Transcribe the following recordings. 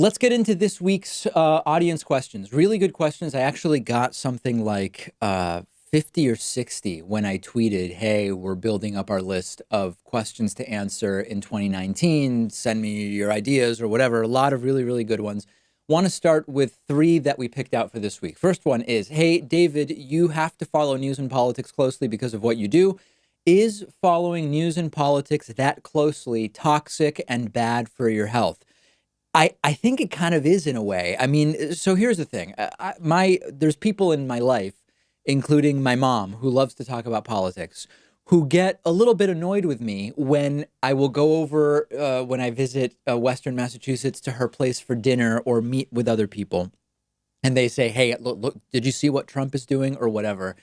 Let's get into this week's audience questions. Really good questions. I actually got something like 50 or 60 when I tweeted, hey, we're building up our list of questions to answer in 2019. Send me your ideas or whatever. A lot of really, really good ones. Want to start with three that we picked out for this week. First one is, hey, David, you have to follow news and politics closely because of what you do. Is following news and politics that closely toxic and bad for your health? I think it kind of is in a way. I mean, so here's the thing. There's people in my life, including my mom, who loves to talk about politics, who get a little bit annoyed with me when I will go over when I visit Western Massachusetts to her place for dinner or meet with other people, and they say, "Hey, look, did you see what Trump is doing or whatever?"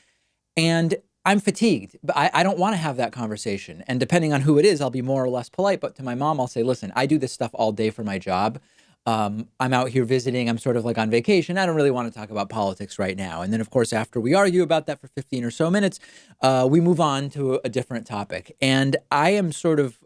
And I'm fatigued, but I don't want to have that conversation. And depending on who it is, I'll be more or less polite. But to my mom, I'll say, listen, I do this stuff all day for my job. I'm out here visiting. I'm sort of like on vacation. I don't really want to talk about politics right now. And then, of course, after we argue about that for 15 or so minutes, we move on to a different topic. And I am sort of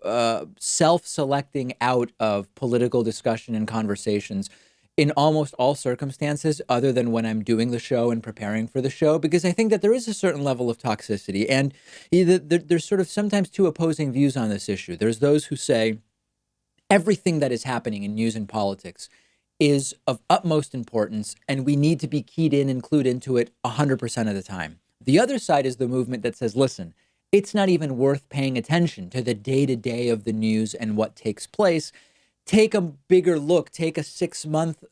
self-selecting out of political discussion and conversations in almost all circumstances other than when I'm doing the show and preparing for the show, because I think that there is a certain level of toxicity. And there's sort of sometimes two opposing views on this issue. There's those who say everything that is happening in news and politics is of utmost importance, and we need to be keyed in and clued into it 100% of the time. The other side is the movement that says, listen, it's not even worth paying attention to the day-to-day of the news and what takes place. Take a bigger look, take a 6-month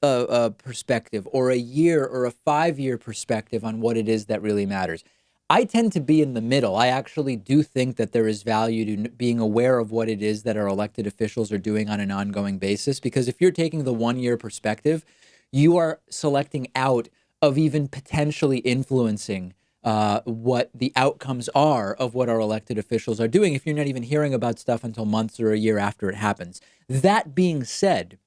perspective or a year or a 5-year perspective on what it is that really matters. I tend to be in the middle. I actually do think that there is value to being aware of what it is that our elected officials are doing on an ongoing basis, because if you're taking the 1-year perspective, you are selecting out of even potentially influencing what the outcomes are of what our elected officials are doing if you're not even hearing about stuff until months or a year after it happens. That being said,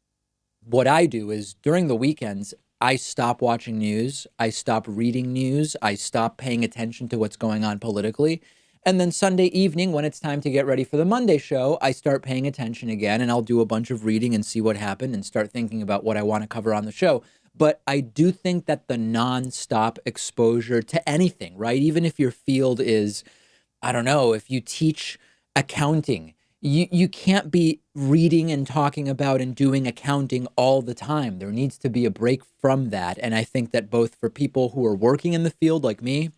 what I do is during the weekends, I stop watching news, I stop reading news, I stop paying attention to what's going on politically. And then Sunday evening, when it's time to get ready for the Monday show, I start paying attention again and I'll do a bunch of reading and see what happened and start thinking about what I want to cover on the show. But I do think that the nonstop exposure to anything, right? Even if your field is, I don't know, if you teach accounting, you can't be reading and talking about and doing accounting all the time. There needs to be a break from that. And I think that both for people who are working in the field like me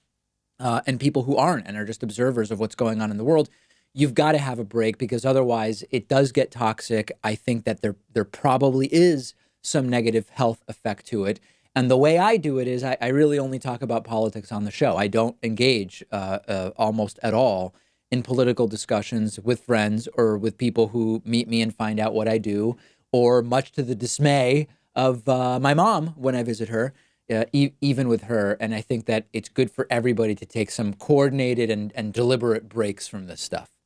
and people who aren't and are just observers of what's going on in the world, you've got to have a break because otherwise it does get toxic. I think that there probably is some negative health effect to it. And the way I do it is I really only talk about politics on the show. I don't engage almost at all in political discussions with friends or with people who meet me and find out what I do, or much to the dismay of my mom when I visit her, even with her. And I think that it's good for everybody to take some coordinated and deliberate breaks from this stuff.